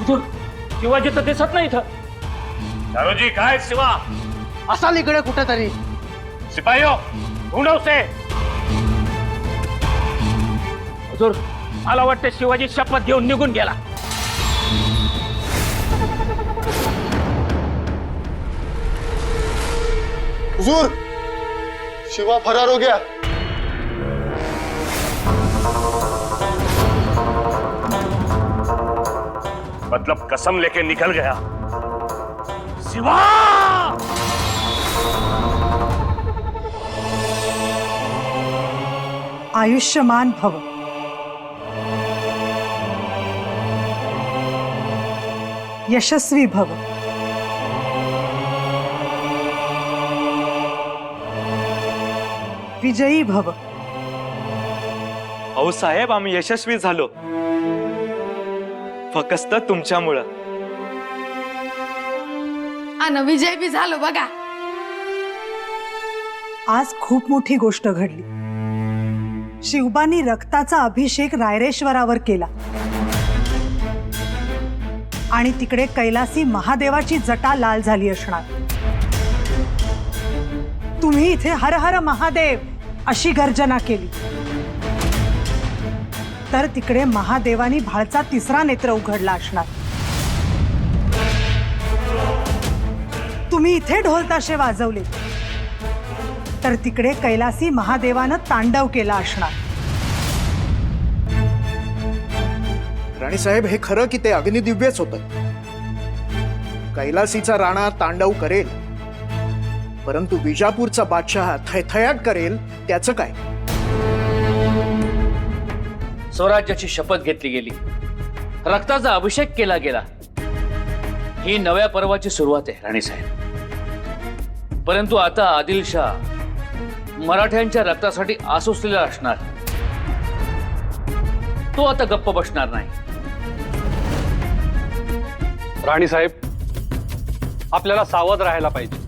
हुजूर, शिवाजी तर दिसत नाही इथं. दारोजी काय शिवा? असाल इकडे कुठेतरी. सिपाहियों ढूंढो उसे. हुजूर, मला वाटतं शिवाजी शपथ घेऊन निघून गेला. हुजूर, शिवा फरार हो गया. मतलब कसम लेके निकल गया. शिवा! आयुष्यमान भव. यशस्वी भव. विजयी भव. अहो साहेब, आम्ही यशस्वी झालो फक्त तुमच्यामुळं. आणि विजय बी झालो बघा. आज खूप मोठी गोष्ट घडली. शिवबानी रक्ताचा अभिषेक रायरेश्वरावर केला आणि तिकडे कैलासी महादेवाची जटा लाल झाली असणार. तुम्ही इथे हर हर महादेव अशी गर्जना केली तर तिकडे महादेवानी भाळचा तिसरा नेत्र उघडला असणार. तुम्ही इथे ढोलताशे वाजवले तर तिकडे कैलासी महादेवानं तांडव केला असणार. राणीसाहेब, हे खरं की ते अग्निदिव्यच होतं. कैलासीचा राणा तांडव करेल, परंतु विजापूरचा बादशाह थयथयाट करेल त्याचं काय? स्वराज्याची शपथ घेतली गेली, रक्ताचा अभिषेक केला गेला. ही नव्या पर्वाची सुरुवात आहे राणीसाहेब. परंतु आता आदिलशाह मराठ्यांच्या रक्तासाठी आसुसलेला असणार. तो आता गप्प बसणार नाही. राणीसाहेब, आपल्याला सावध राहायला पाहिजे,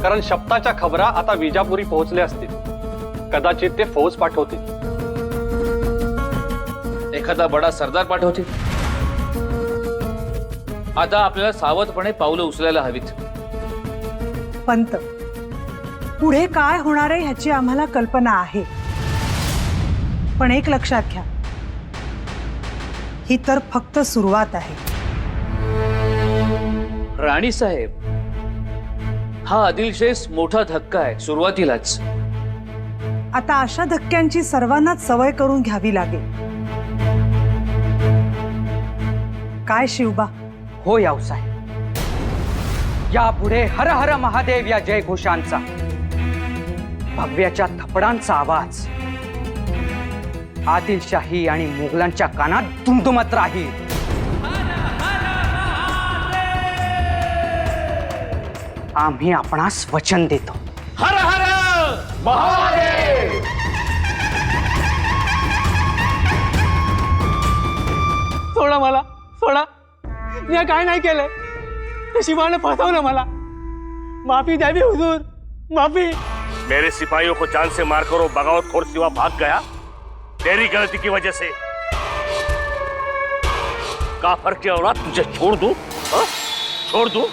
कारण शपथाच्या खबरा आता विजापुरी पोहोचल्या असतील. कदाचित ते फौज पाठवतील. एखादा बडा सरदार पाठवतील. आता आपल्याला सावधपणे पावलं उचलायला हवीत. पंत, पुढे काय होणार आहे ह्याची आम्हाला कल्पना आहे, पण एक लक्षात घ्या, ही तर फक्त सुरुवात आहे. राणीसाहेब, हा आदिलशाहीस मोठा धक्का आहे सुरुवातीलाच. आता अशा धक्क्यांची सर्वांनाच सवय करून घ्यावी लागेल. काय शिवबा? हो यावसाहेब, यापुढे हर हर महादेव या जयघोषांचा, भगव्याच्या थपडांचा आवाज आदिलशाही आणि मुघलांच्या कानात दुमदुमत राहील. आम्ही आपणास वचन देतो. हर हर महादेव. सोडा मला, सोडा. मी काय नाही केलंय. त्या शिवाने फसवलं मला. माफी द्यावी हुजूर, माफी. मेरे सिपाहियों को जान से मारकर वो बगावतखोर शिवा भाग गया तेरी गलती की वजह से. काफर की औलाद तुझे छोड़ दूं? हाँ? छोड़ दूं?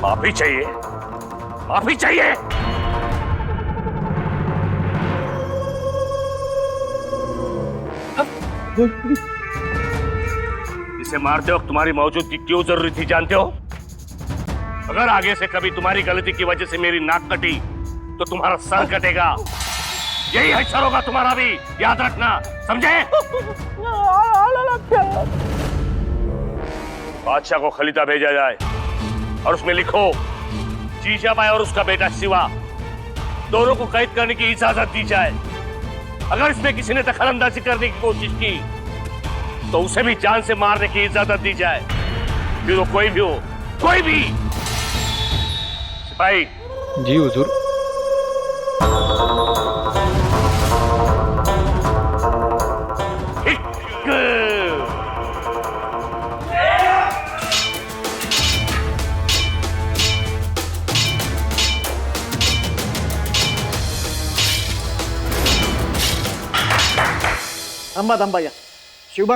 माफी चाहिए, माफी चाहिए. इसे मारते वक्त तुम्हारी मौजूदगी क्यों जरूरी थी जानते हो? अगर आगे से कभी तुम्हारी गलती की वजह से मेरी नाक कटी तो तुम्हारा सर कटेगा. यही हश्र होगा तुम्हारा भी, याद रखना, समझे? बादशाह को खलीता भेजा जाए और उसमें लिखो जीजाबाई और उसका बेटा शिवा दोनों को कैद करने की इजाजत दी जाए. अगर इसमें किसी ने दखलंदाजी करने की कोशिश की तो उसे भी जान से मारने की इजाजत दी जाए. फिर वो कोई भी हो, कोई भी. सिपाही. जी हुजूर. थांबा थांबा या शिवबा.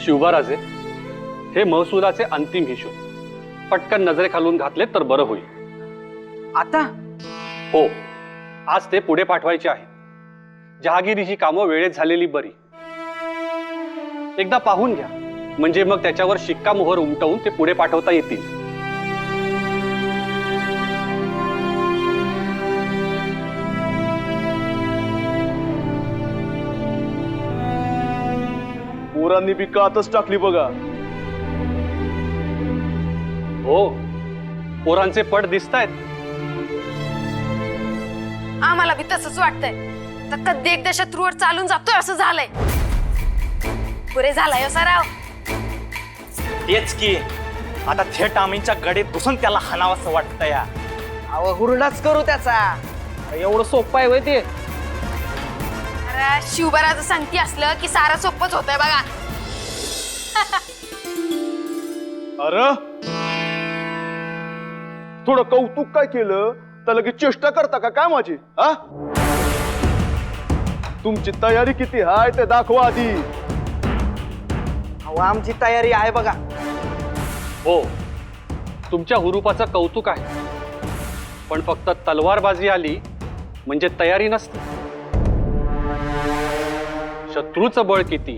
शिवबाराजे, हे महसुलाचे अंतिम हिशोब पटकन नजरेखालून घातले तर बरं होईल. आता हो, आज ते पुढे पाठवायचे आहे. जहागिरीची कामं वेळेत झालेली बरी. एकदा पाहून घ्या, म्हणजे मग त्याच्यावर शिक्कामोहर उमटवून ते पुढे पाठवता येतील. पोरांनी बी कातच टाकली बघा. हो, पोरांचे पट दिसतायत. आम्हाला बी तसंच वाटतंय. तर कधी एकदा शत्रूवर चालून जातोय असं झालंय. पुरे झालाय हो सराव. तेच की आता थेट आम्हीच्या गडीत घुसून त्याला हाणावंसं वाटतं या. अहो हुरडाच करू त्याचा. एवढं सोपं आहे वय ते. अरे शिवबराचं सांगती असलं की सारं सोपंच होतंय बघा. अरे थोडं कौतुक काय केलं तर लगेच चेष्टा करता का काय माझी? हा, तुमची तयारी किती हाय ते दाखवा आधी. अहो आमची तयारी आहे बघा. हो, तुमच्या हुरूपाचं कौतुक आहे, पण फक्त तलवारबाजी आली म्हणजे तयारी नसते. शत्रूचं बळ किती,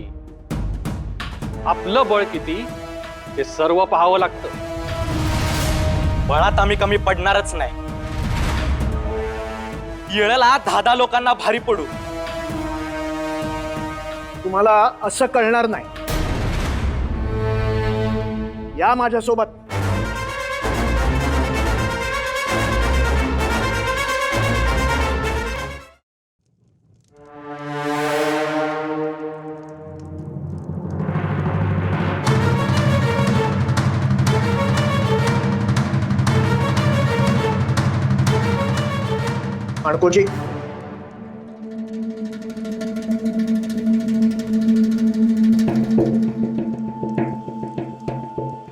आपलं बळ किती, हे सर्व पाहावं लागतं. बळात आम्ही कमी पडणारच नाही. येळेला 10 लोकांना भारी पडू. तुम्हाला असं कळणार नाही. या माझ्यासोबत. माणकोजी,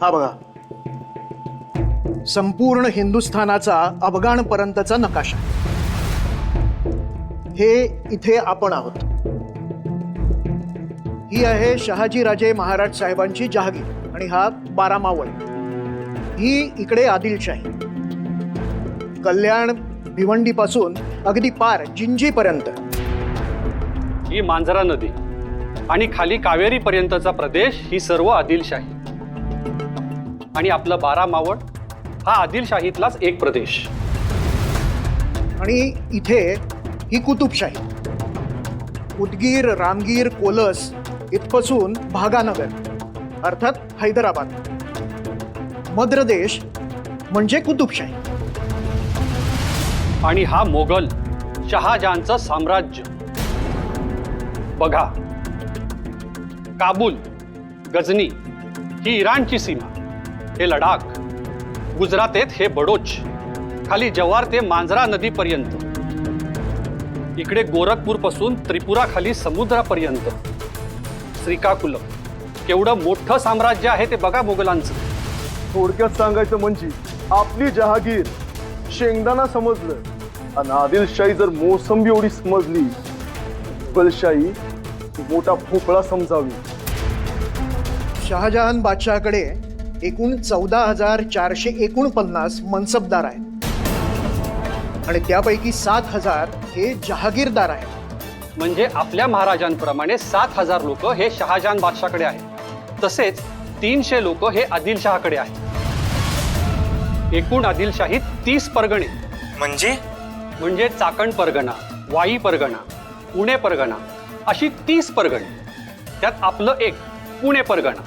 हा बघा संपूर्ण हिंदुस्थानाचा अफगाणपर्यंतचा नकाशा. हे इथे आपण आहोत. ही आहे शहाजीराजे महाराज साहेबांची जहागीर आणि हा 12 मावळ. ही इकडे आदिलशाही. कल्याण भिवंडीपासून अगदी पार जिंजीपर्यंत ही मांजरा नदी आणि खाली कावेरी पर्यंतचा प्रदेश ही सर्व आदिलशाही. आणि आपलं 12 मावळ हा आदिलशाहीतलाच एक प्रदेश. आणि इथे ही कुतुबशाही. उदगीर, रामगीर, कोलस इथपासून भागानगर अर्थात हैदराबाद. मद्रदेश म्हणजे कुतुबशाही. आणि हा मोगल शहाजहानचं साम्राज्य. बघा, काबूल, गजनी ही इराणची सीमा. हे लडाख, गुजरातेत हे बडोच, खाली जवार ते मांजरा नदीपर्यंत. इकडे गोरखपूर पासून त्रिपुरा खाली समुद्रापर्यंत. श्रीकाकुलम, केवढं मोठं साम्राज्य आहे ते बघा मोगलांचं. थोडक्यात सांगायचं म्हणजे आपली जहागीर शेंगदाणा समजलं आणि आदिलशाही जर मोसंबी एवढी समजली, मुघलशाही मोठा भोपळा समजावी. शहाजहान बादशहाकडे एकूण 14,449 मनसबदार आहेत आणि त्यापैकी 7,000 हे जहागीरदार आहेत. म्हणजे आपल्या महाराजांप्रमाणे 7,000 लोक हे शहाजहान बादशाहकडे आहेत. तसेच 300 लोक हे आदिलशहाकडे आहेत. एकूण आदिलशाहीत 30 परगणे म्हणजे चाकण परगणा, वाई परगणा, पुणे परगणा अशी 30 परगणे. त्यात आपलं एक पुणे परगणा.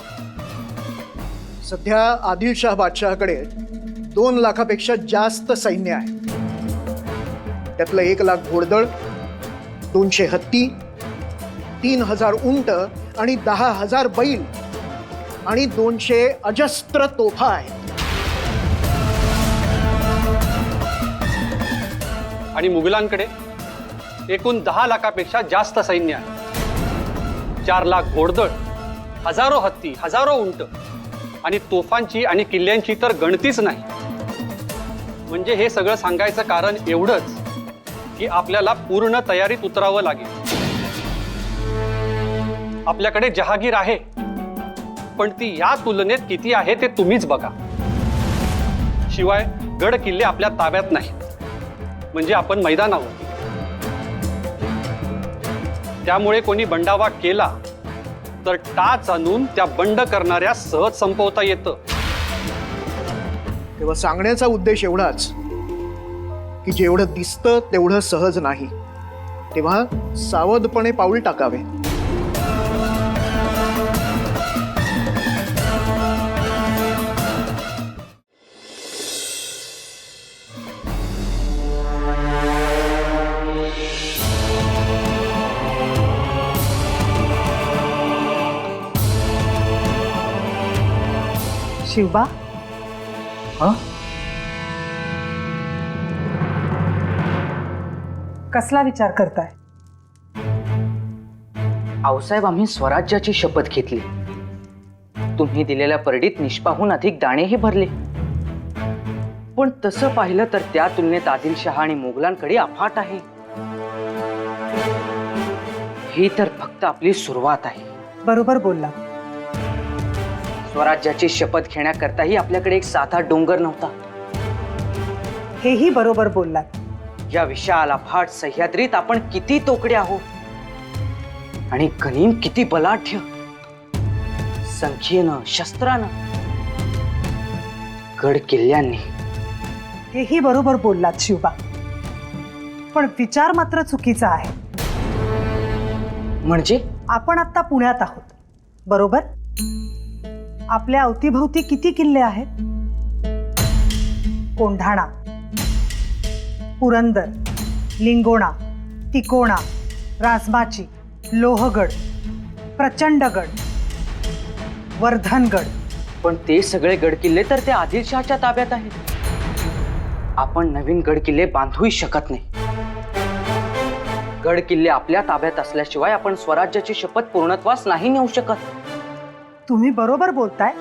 सध्या आदिलशाह बादशहाकडे 2 लाखापेक्षा जास्त सैन्य आहे. त्यातलं 1 लाख घोडदळ, 200 हत्ती, 3,000 उंट आणि 10,000 बैल आणि 200 अजस्त्र तोफा आहेत. आणि मुघलांकडे एकूण 10 लाखापेक्षा जास्त सैन्य आहे. 4 लाख घोडदळ, हजारो हत्ती, हजारो उंट आणि तोफांची आणि किल्ल्यांची तर गणतीच नाही. म्हणजे हे सगळं सांगायचं कारण एवढंच की आपल्याला पूर्ण तयारीत उतरावं लागेल. आपल्याकडे जहागीर आहे, पण ती या तुलनेत किती आहे ते तुम्हीच बघा. शिवाय गड किल्ले आपल्या ताब्यात नाहीत, म्हणजे आपण मैदानावर. त्यामुळे कोणी बंडावा केला तर टाच आणून त्या बंड करणाऱ्या सहज संपवता येतं. तेव्हा सांगण्याचा उद्देश एवढाच की जेवढं दिसतं तेवढं सहज नाही. तेव्हा सावधपणे पाऊल टाकावे. शिवबा, कसला विचार करताय? आऊसाहेब, आम्ही स्वराज्याची शपथ घेतली. तुम्ही दिलेल्या परडीत निष्पाहून अधिक दाणेही भरले. पण तसं पाहिलं तर त्या तुलनेत आदिलशहा आणि मोगलांकडे अफाट आहे. ही तर फक्त आपली सुरुवात आहे. बरोबर बोलला. स्वराज्याची शपथ घेण्याकरताही आपल्याकडे एक साधा डोंगर नव्हता. हेही बरोबर बोललात. या विशाल अफाट सह्याद्रीत आपण किती तोकडे आहोत आणि गनिम किती बलाढ्य, संख्येनं, शस्त्रानं, गड किल्ल्यांनी. हेही बरोबर बोललात शिवबा, पण विचार मात्र चुकीचा आहे. म्हणजे आपण आता पुण्यात आहोत, बरोबर? आपल्या अवतीभोवती किती किल्ले आहेत? कोंढाणा, पुरंदर, लिंगोणा, तिकोणा, राजमाची, लोहगड, प्रचंडगड, वर्धनगड. पण ते सगळे गडकिल्ले तर ते आदिलशहाच्या ताब्यात आहेत. आपण नवीन गडकिल्ले बांधूही शकत नाही. गडकिल्ले आपल्या ताब्यात असल्याशिवाय आपण स्वराज्याची शपथ पूर्णत्वास नाही नेऊ शकत. तुम्ही बरोबर बोलताय.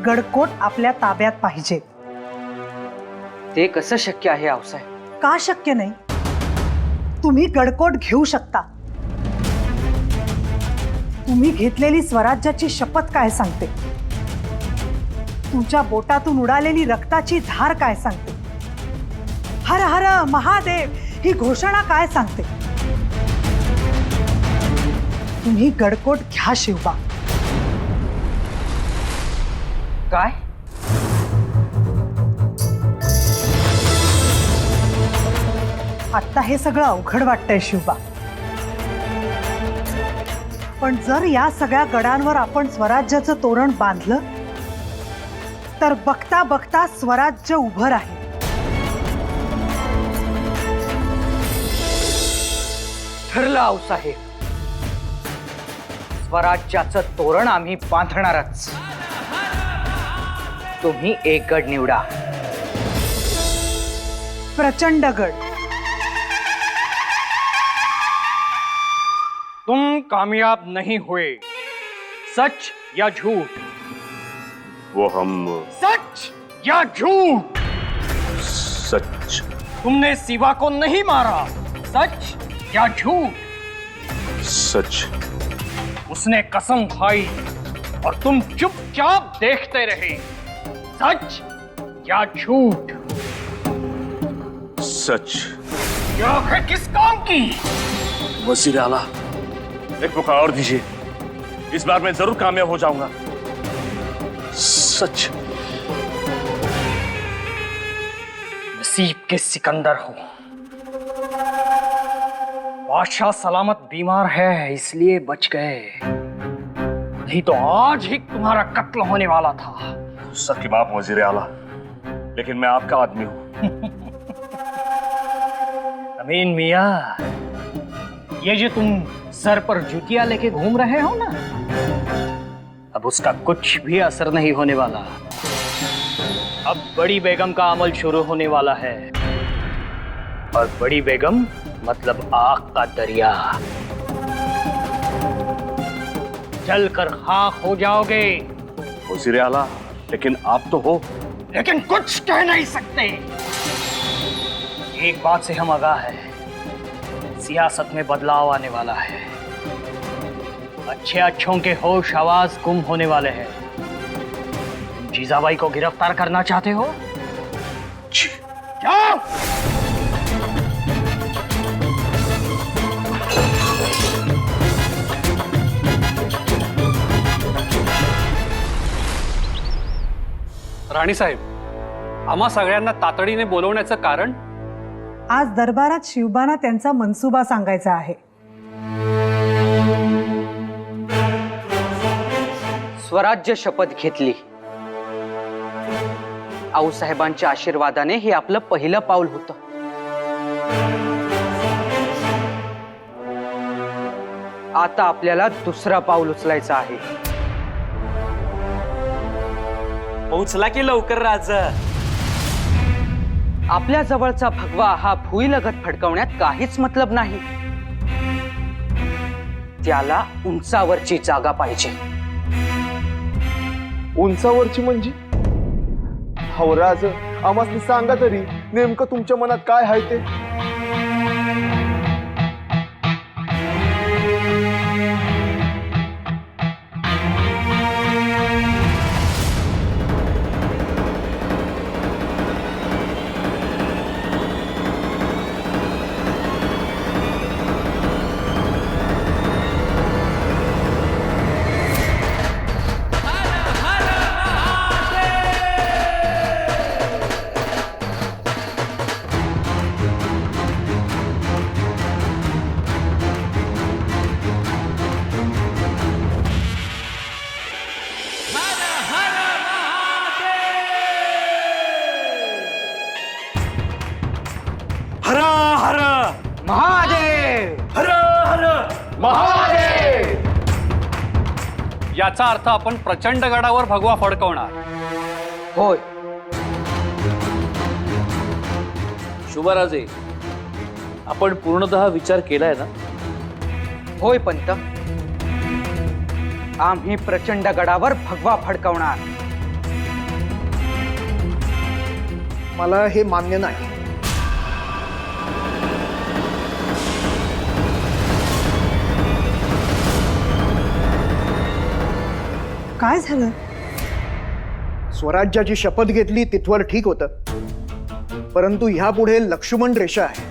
गडकोट आपल्या ताब्यात पाहिजे. ते कसं शक्य आहे आऊसाहेब? का शक्य नाही? तुम्ही गडकोट घेऊ शकता. तुम्ही घेतलेली स्वराज्याची शपथ काय सांगते? तुमच्या बोटातून उडालेली रक्ताची धार काय सांगते? हर हर महादेव ही घोषणा काय सांगते? तुम्ही गडकोट घ्या शिवबा. काय? आत्ता हे सगळं अवघड वाटतंय शिवबा, पण जर या सगळ्या गडांवर आपण स्वराज्याचं तोरण बांधलं तर बघता बघता स्वराज्य उभं राहील. ठरलं आऊसाहेब, स्वराज्याचं तोरण आम्ही बांधणारच. तुम्ही एक गड निवडा. प्रचंडगड. तुम कामयाब नहीं हुए, सच या झूठ? वो हम सच या झूठ? सच. तुमने शिवा को नहीं मारा, सच या झूठ? सच. उसने कसम खाई और तुम चुपचाप देखते रहे, सच या झूठ? सच. ये आंखें किस काम की? वजीर आला, एक मौका और दीजिए. इस बार मैं जरूर कामयाब हो जाऊंगा. सच. नसीब के सिकंदर हो. बादशाह सलामत बीमार है इसलिए बच गए, नहीं तो आज ही तुम्हारा कत्ल होने वाला था. सर की माफ वजीर आला, लेकिन मैं आपका आदमी हूं. अमीन मियां, ये जो तुम सर पर जूतियां लेके घूम रहे हो ना, अब उसका कुछ भी असर नहीं होने वाला. अब बड़ी बेगम का अमल शुरू होने वाला है, और बड़ी बेगम मतलब आग का दरिया. जलकर खाक हो जाओगे. वजीर आला, लेकिन आप तो हो. लेकिन कुछ कह नहीं सकते। एक बात से हम आगाह है, सियासत में बदलाव आने वाला है। अच्छे अच्छों के होश आवाज गुम होने वाले हैं। जीजाबाई को गिरफ्तार करना चाहते हो? जाओ। राणी साहेब, आम्हा सगळ्यांना तातडीने बोलवण्याचं कारण? आज दरबारात शिवबांना त्यांचा मनसुबा सांगायचा आहे. स्वराज्य शपथ घेतली. आऊसाहेबांच्या आशीर्वादाने हे आपलं पहिलं पाऊल होतं. आता आपल्याला दुसरं पाऊल उचलायचं आहे. उचला की लवकर राज. आपल्या जवळचा भगवा हा भुईलगत फडकवण्यात काहीच मतलब नाही. त्याला उंचावरची जागा पाहिजे. उंचावरची म्हणजे? हवराज, आम्हाला सांगा तरी नेमकं तुमच्या मनात काय आहे ते. हर हर महादेव! हर हर महादेव. याचा अर्थ आपण प्रचंड गडावर भगवा फडकवणार. होय. शुभराजे, आपण पूर्णतः विचार केलाय ना? होय पंत. आम्ही प्रचंड गडावर भगवा फडकवणार. मला हे मान्य नाही. काय झालं? स्वराज्याची शपथ घेतली तिथवर ठीक होतं, परंतु ह्यापुढे लक्ष्मण रेषा आहे.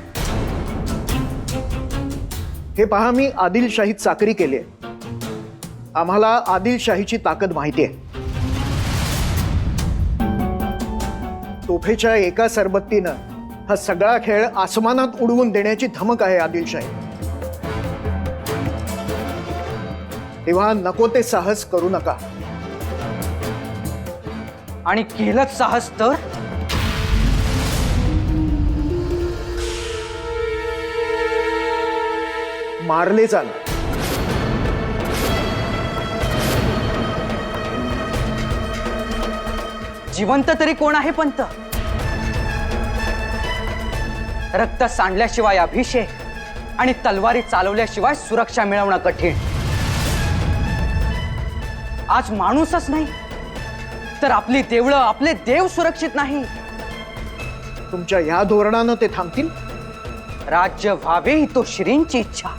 हे पहा, मी आदिलशाहीत चाकरी केली आहे. आम्हाला आदिलशाहीची ताकद माहिती आहे. तोफेच्या एका सरबत्तीनं हा सगळा खेळ आसमानात उडवून देण्याची धमक आहे आदिलशाही. तेव्हा नको ते साहस करू नका. आणि केलंच साहस तर मारले चाल. जिवंत तरी कोण आहे पंत? रक्त सांडल्याशिवाय अभिषेक आणि तलवारी चालवल्याशिवाय सुरक्षा मिळवणं कठीण. आज माणूसच नाही तर आपली देवळं, आपले देव सुरक्षित नाही. तुमच्या ह्या धोरणानं ते थांबतील? राज्य व्हावे ही तो श्रींची इच्छा.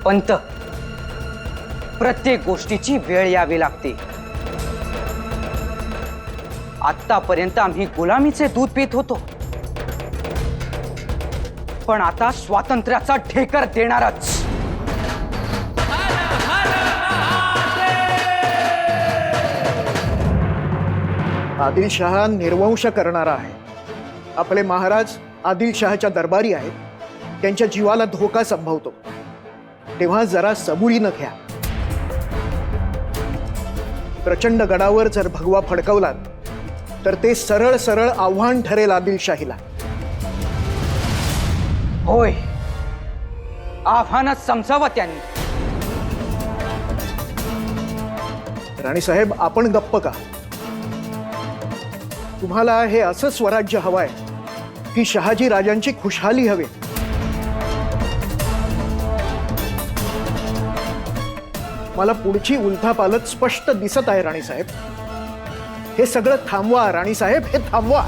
पंत, प्रत्येक गोष्टीची वेळ यावी लागते. आतापर्यंत आम्ही गुलामीचे दूध पित होतो, पण आता स्वातंत्र्याचा ढेकर देणारच. आदिलशहा निर्वंश करणारा आहे. आपले महाराज आदिलशहाच्या दरबारी आहेत. त्यांच्या जीवाला धोका संभवतो. तेव्हा जरा सबुरीनं घ्या. प्रचंड गडावर जर भगवा फडकवलात तर ते सरळ सरळ आव्हान ठरेल आदिलशाहीला. होय, आव्हानच समजावं त्यांनी. राणीसाहेब, आपण गप्प का? तुम्हाला हे असं स्वराज्य हवंय की शहाजी राजांची खुशहाली हवी? मला पुढची उलथापालथ स्पष्ट दिसत आहे राणीसाहेब. हे सगळं थांबवा राणीसाहेब, हे थांबवा.